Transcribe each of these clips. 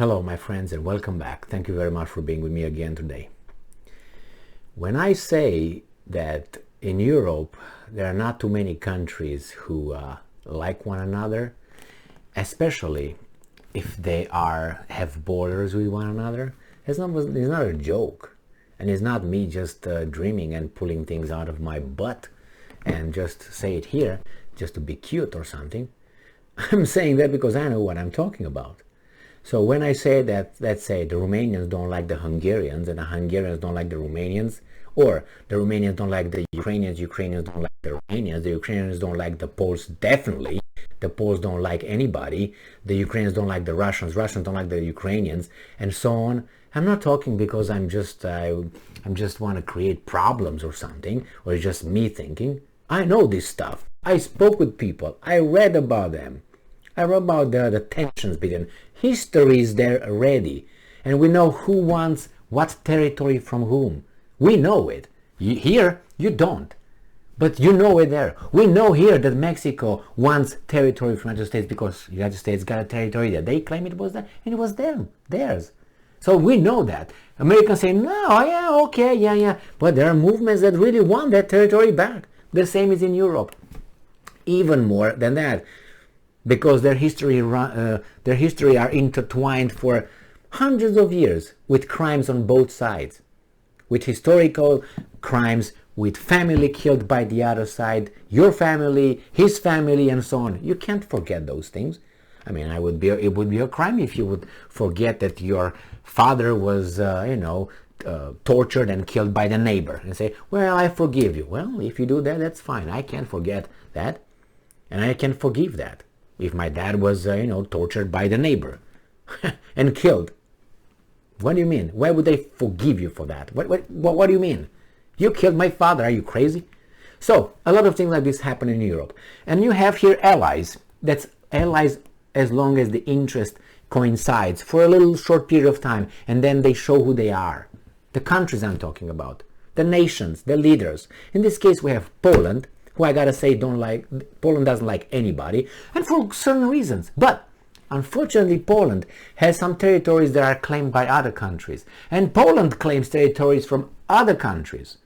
Hello my friends and welcome back. Thank you very much for being with me again today. When I say that in Europe there are not too many countries who like one another, especially if they have borders with one another, it's not a joke. And it's not me just dreaming and pulling things out of my butt and just say it here just to be cute or something. I'm saying that because I know what I'm talking about. So when I say that, let's say the Romanians don't like the Hungarians and the Hungarians don't like the Romanians, or the Romanians don't like the Ukrainians don't like the Romanians, the Ukrainians don't like the Poles, definitely. The Poles don't like anybody. The Ukrainians don't like the Russians don't like the Ukrainians, and so on. I'm not talking because I'm just want to create problems or something, or it's just me thinking. I know this stuff. I spoke with people. I read about them. I read about the tensions between. History is there already, and we know who wants what territory from whom. We know it. Here, you don't. But you know it there. We know here that Mexico wants territory from the United States because the United States got a territory that they claim it was there, and it was theirs. So we know that. Americans say, no, yeah, okay, yeah. But there are movements that really want that territory back. The same is in Europe. Even more than that. Because their history are intertwined for hundreds of years with crimes on both sides, with historical crimes, with family killed by the other side, your family, his family, and so on. You can't forget those things. I mean, it would be a crime if you would forget that your father was, tortured and killed by the neighbor, and say, well, I forgive you. Well, if you do that, that's fine. I can't forget that, and I can forgive that. If my dad was, tortured by the neighbor and killed. What do you mean? Why would they forgive you for that? What do you mean? You killed my father. Are you crazy? So, a lot of things like this happen in Europe. And you have here allies. That's allies as long as the interest coincides for a little short period of time. And then they show who they are. The countries I'm talking about. The nations, the leaders. In this case, we have Poland, who I gotta say Poland doesn't like anybody, and for certain reasons. But unfortunately, Poland has some territories that are claimed by other countries, and Poland claims territories from other countries.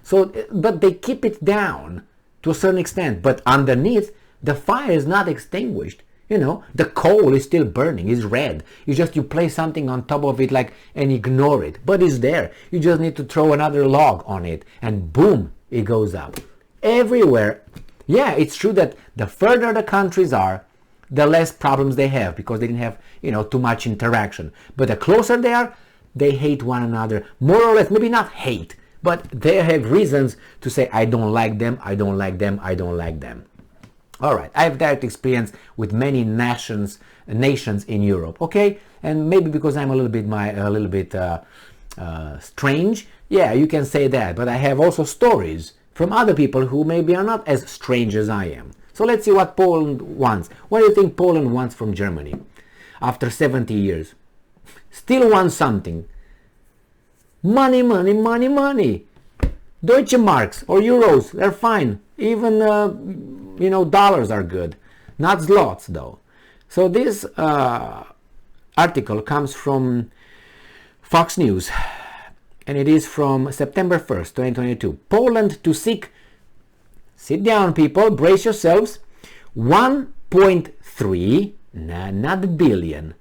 So, but they keep it down to a certain extent. But underneath, the fire is not extinguished. The coal is still burning. It's red. You place something on top of it and ignore it, but it's there. You just need to throw another log on it, and boom, it goes up. Everywhere. Yeah, it's true that the further the countries are, the less problems they have because they didn't have, too much interaction. But the closer they are, they hate one another. More or less, maybe not hate, but they have reasons to say, I don't like them, I don't like them, I don't like them. All right, I have direct experience with many nations in Europe, okay? And maybe because I'm a little bit strange, yeah, you can say that. But I have also stories from other people who maybe are not as strange as I am. So let's see what Poland wants. What do you think Poland wants from Germany after 70 years? Still wants something. Money. Deutsche Marks or Euros, they're fine. Even, dollars are good. Not zlots, though. So this article comes from Fox News. And it is from September 1st, 2022. Poland to seek, sit down people, brace yourselves, 1.3, not billion,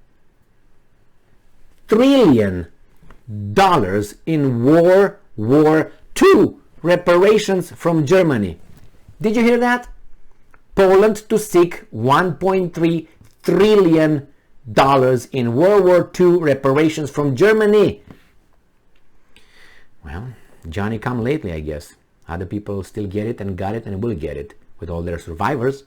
trillion dollars in World War II reparations from Germany. Did you hear that? Poland to seek 1.3 trillion dollars in World War II reparations from Germany. Well, Johnny come lately, I guess. Other people still get it and got it and will get it with all their survivors.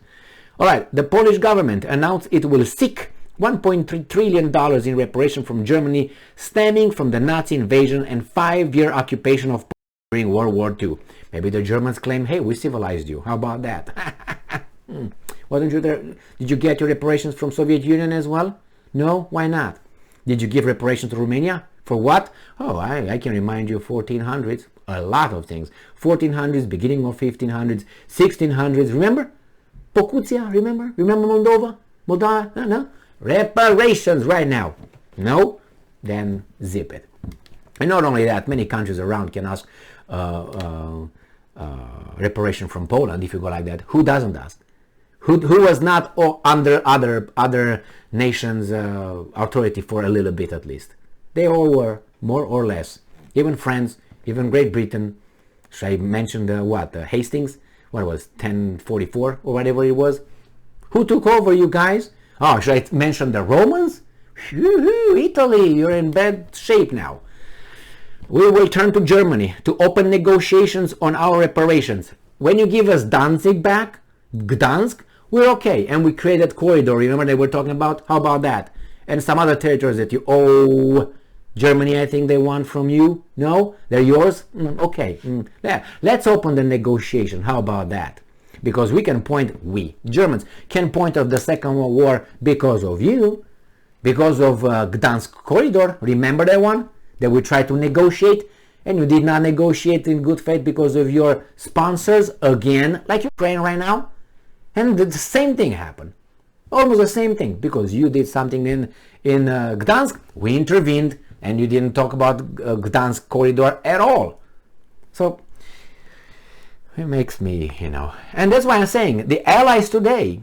All right, the Polish government announced it will seek $1.3 trillion in reparation from Germany stemming from the Nazi invasion and 5-year occupation of Poland during World War II. Maybe the Germans claim, hey, we civilized you. How about that? Wasn't you there? Did you get your reparations from Soviet Union as well? No? Why not? Did you give reparations to Romania? For what? Oh, I can remind you 1400s, a lot of things. 1400s, beginning of 1500s, 1600s, remember? Pocutia, remember? Remember Moldova? Moldova? No? Reparations right now. No? Then zip it. And not only that, many countries around can ask reparation from Poland if you go like that. Who doesn't ask? Who was not under other nations' authority for a little bit at least? They all were, more or less. Even France, even Great Britain. Should I mention Hastings? What was 1044 or whatever it was? Who took over, you guys? Oh, should I mention the Romans? Italy, you're in bad shape now. We will turn to Germany to open negotiations on our reparations. When you give us Danzig back, Gdansk, we're okay. And we created corridor, remember they were talking about? How about that? And some other territories that you owe Germany, I think they want from you. No? They're yours? Okay. Yeah. Let's open the negotiation. How about that? Because we can point, we, Germans, can point of the Second World War because of you. Because of Gdansk corridor. Remember that one? That we tried to negotiate, and you did not negotiate in good faith because of your sponsors again, like Ukraine right now. And the same thing happened. Almost the same thing, because you did something in Gdansk, we intervened, and you didn't talk about Gdansk corridor at all. So it makes me, and that's why I'm saying the allies today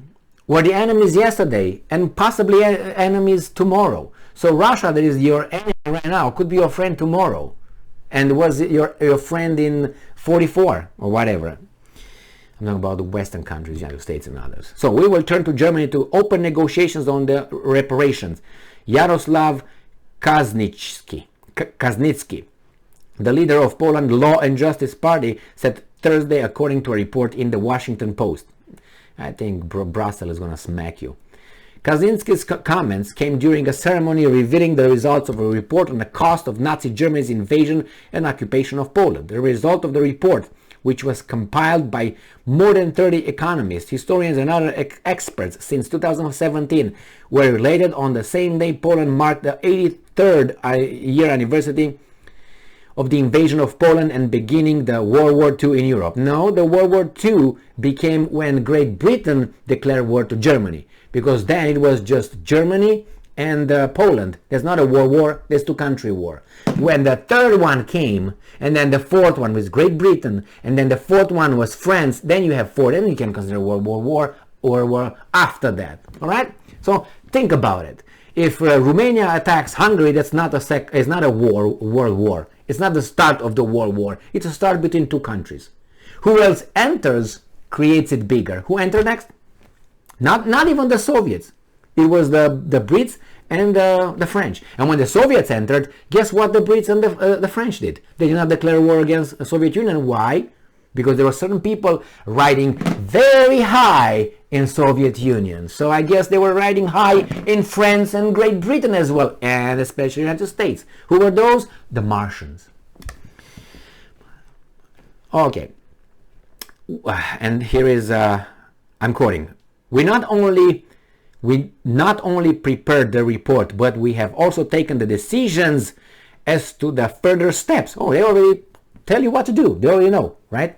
were the enemies yesterday and possibly enemies tomorrow. So Russia, that is your enemy right now, could be your friend tomorrow, and was your friend in 44 or whatever. I'm talking about the Western countries, United States and others. So we will turn to Germany to open negotiations on the reparations. Yaroslav Kaczynski, the leader of Poland Law and Justice Party, said Thursday, according to a report in the Washington Post. I think Brussels is going to smack you. Kaczynski's comments came during a ceremony revealing the results of a report on the cost of Nazi Germany's invasion and occupation of Poland. The result of the report, which was compiled by more than 30 economists, historians and other experts since 2017, were related on the same day Poland marked the 83rd year anniversary of the invasion of Poland and beginning the World War II in Europe. No, the World War II became when Great Britain declared war to Germany, because then it was just Germany and Poland. There's not a world war, there's two-country war. When the third one came, and then the fourth one was Great Britain, and then the fourth one was France, then you have four, then you can consider World War or war after that. All right? So think about it. If Romania attacks Hungary, that's not it's not a world war. It's not the start of the World War. It's a start between two countries. Who else enters creates it bigger. Who entered next? Not even the Soviets. It was the Brits and the French. And when the Soviets entered, guess what the Brits and the French did? They did not declare war against the Soviet Union. Why? Because there were certain people riding very high in Soviet Union. So I guess they were riding high in France and Great Britain as well, and especially United States. Who were those? The Martians. Okay. And here is, I'm quoting, we not only prepared the report, but we have also taken the decisions as to the further steps. Oh, they already tell you what to do. They already know, right?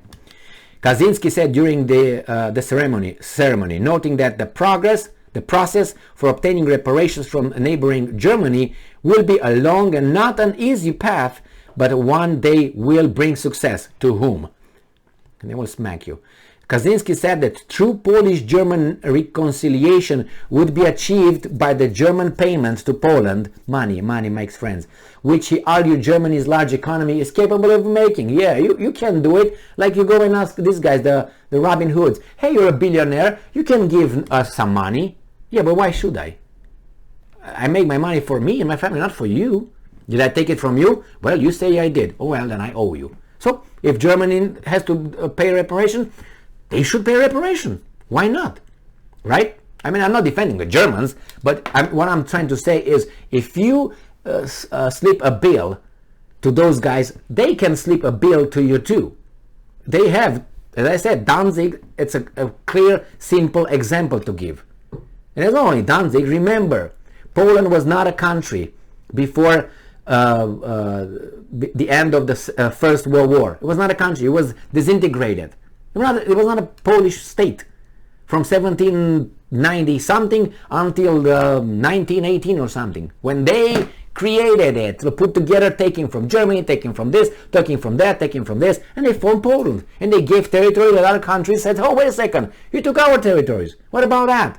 Kaczynski said during the ceremony, noting that the process for obtaining reparations from neighboring Germany will be a long and not an easy path, but one day will bring success. To whom? And they will smack you. Kaczynski said that true Polish-German reconciliation would be achieved by the German payments to Poland, money makes friends, which he argued Germany's large economy is capable of making. Yeah, you can do it. Like you go and ask these guys, the Robin Hoods, hey, you're a billionaire, you can give us some money. Yeah, but why should I? I make my money for me and my family, not for you. Did I take it from you? Well, you say I did. Oh, well, then I owe you. So if Germany has to pay reparation, they should pay reparation. Why not? Right? I mean, I'm not defending the Germans, but what I'm trying to say is if you slip a bill to those guys, they can slip a bill to you too. They have, as I said, Danzig, it's a clear, simple example to give. And it's not only Danzig. Remember, Poland was not a country before the end of the First World War. It was not a country. It was disintegrated. It was not a Polish state from 17 90 something until 1918 or something, when they created it, to put together, taking from Germany, taking from this, taking from that, taking from this, and they formed Poland. And they gave territory that other countries said, oh, wait a second, you took our territories. What about that?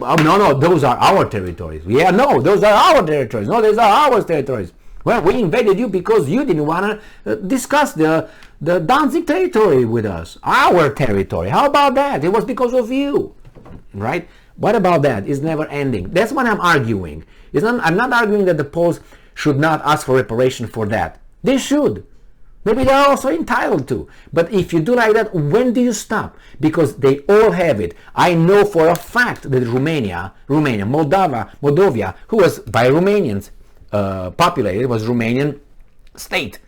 Oh, no, those are our territories. Yeah, no, those are our territories. No, those are our territories. Well, we invaded you because you didn't want to discuss the Danzig territory with us. Our territory. How about that? It was because of you. Right? What about that? It's never ending. That's what I'm arguing. I'm not arguing that the Poles should not ask for reparation for that. They should. Maybe they're also entitled to. But if you do like that, when do you stop? Because they all have it. I know for a fact that Moldavia, who was by Romanians populated, was Romanian state.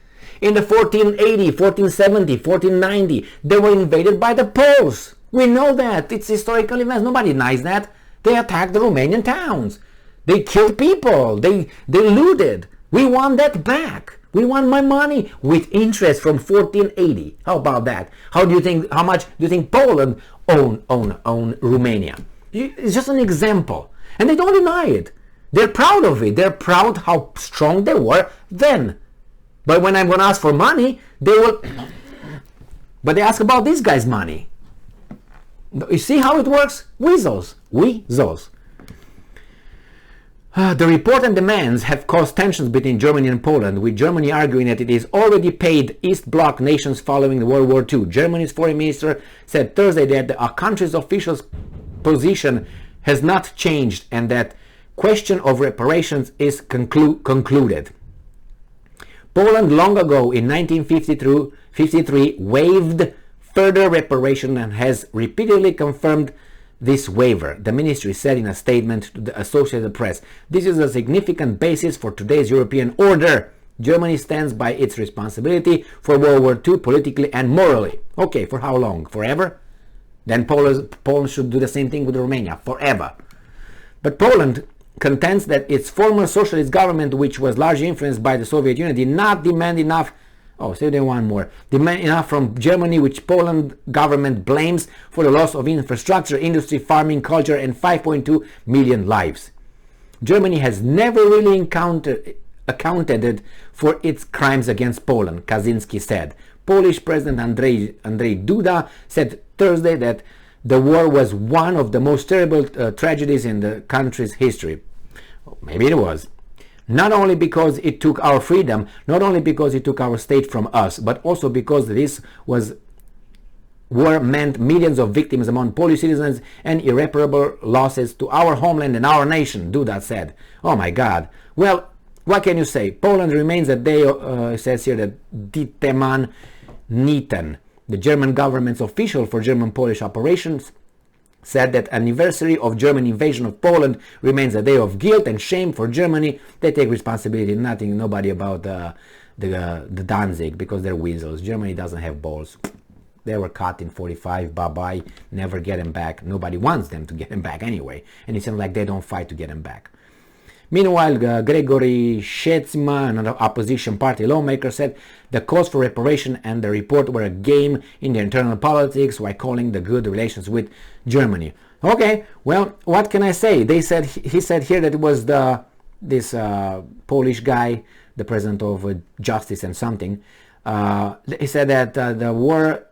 In the 1480, 1470, 1490, they were invaded by the Poles. We know that. It's historical events. Nobody denies that. They attacked the Romanian towns. They killed people. They looted. We want that back. We want my money with interest from 1480. How about that? How much do you think Poland own Romania? It's just an example. And they don't deny it. They're proud of it. They're proud how strong they were then. But when I'm going to ask for money, they will... But they ask about this guy's money. You see how it works? Weasels. The report and demands have caused tensions between Germany and Poland, with Germany arguing that it is already paid East Bloc nations following World War II. Germany's foreign minister said Thursday that our country's official position has not changed and that question of reparations is concluded. Poland long ago in 1953 waived further reparation and has repeatedly confirmed this waiver, the ministry said in a statement to the Associated Press. This is a significant basis for today's European order. Germany stands by its responsibility for World War II politically and morally. Okay, for how long? Forever? Then Poland should do the same thing with Romania, forever. But Poland contends that its former socialist government, which was largely influenced by the Soviet Union, did not demand enough. Oh, say they want more. Demand enough from Germany, which Poland government blames for the loss of infrastructure, industry, farming, culture, and 5.2 million lives. Germany has never really accounted for its crimes against Poland, Kaczynski said. Polish President Andrzej Duda said Thursday that the war was one of the most terrible tragedies in the country's history. Maybe it was. Not only because it took our freedom, not only because it took our state from us, but also because this war meant millions of victims among Polish citizens and irreparable losses to our homeland and our nation, Duda said. Oh my God. Well, what can you say? Poland remains a day, says here, that Dietemann Nieten, the German government's official for German-Polish operations, said that anniversary of German invasion of Poland remains a day of guilt and shame for Germany. They take responsibility, nobody about the Danzig, because they're weasels. Germany doesn't have balls. They were caught in 45, bye-bye, never get them back. Nobody wants them to get them back anyway, and it seems like they don't fight to get them back. Meanwhile, Gregory Shetzma, another opposition party lawmaker, said the calls for reparation and the report were a game in the internal politics while calling the good relations with Germany. Okay, well, what can I say? He said here that it was this Polish guy, the president of Justice and something. He said that the war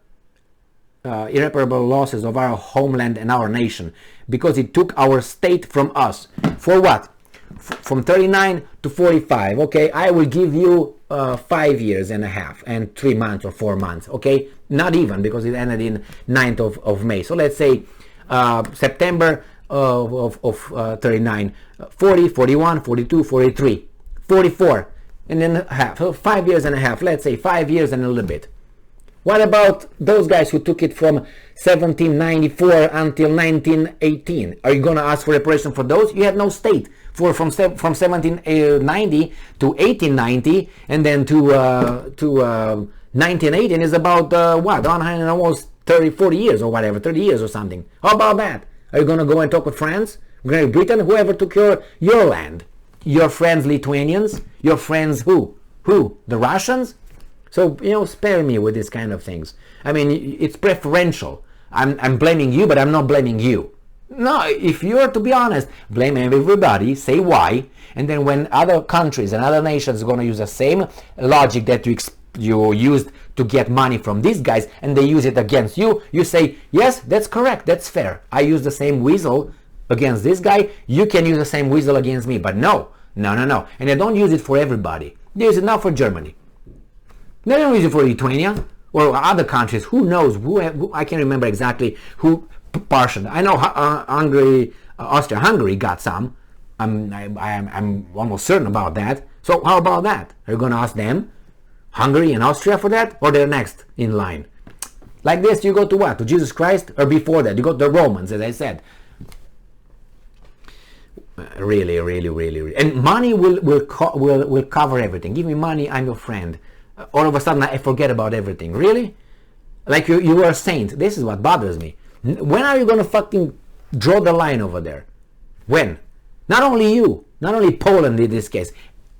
irreparable losses of our homeland and our nation because it took our state from us. For what? From 39 to 45. Okay, I will give you 5 years and a half and 3 months or 4 months. Okay, not even, because it ended in 9th of May. So let's say September of 39, 40, 41, 42, 43, 44, and then half. So 5 years and a half. Let's say 5 years and a little bit. What about those guys who took it from 1794 until 1918? Are you going to ask for reparation for those? You had no state from 1790 to 1890, and then to 1918 is about what? Almost 30, 40 years or whatever, 30 years or something. How about that? Are you going to go and talk with France, Great Britain, whoever took your land? Your friends Lithuanians? Your friends who? The Russians? So, spare me with these kind of things. I mean, it's preferential. I'm blaming you, but I'm not blaming you. No, if you're to be honest, blame everybody, say why, and then when other countries and other nations are going to use the same logic that you used to get money from these guys, and they use it against you, you say, yes, that's correct, that's fair. I use the same weasel against this guy, you can use the same weasel against me. But no. And they don't use it for everybody. They use it now for Germany. They don't use it for Lithuania or other countries. Who knows? I can't remember exactly who partially. I know Hungary, Austria-Hungary got some. I'm almost certain about that. So how about that? Are you going to ask them, Hungary and Austria, for that, or they're next in line? Like this, you go to what? To Jesus Christ, or before that, you go to the Romans, as I said. Really, and money will cover everything. Give me money, I'm your friend. All of a sudden, I forget about everything. Really? Like you are a saint. This is what bothers me. When are you gonna fucking draw the line over there? When? Not only you, not only Poland in this case,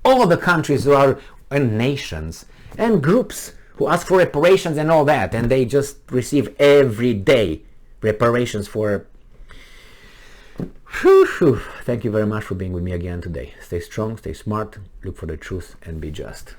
all the countries who are and nations and groups who ask for reparations and all that, and they just receive every day reparations for. Thank you very much for being with me again today. Stay strong, stay smart, look for the truth, and be just.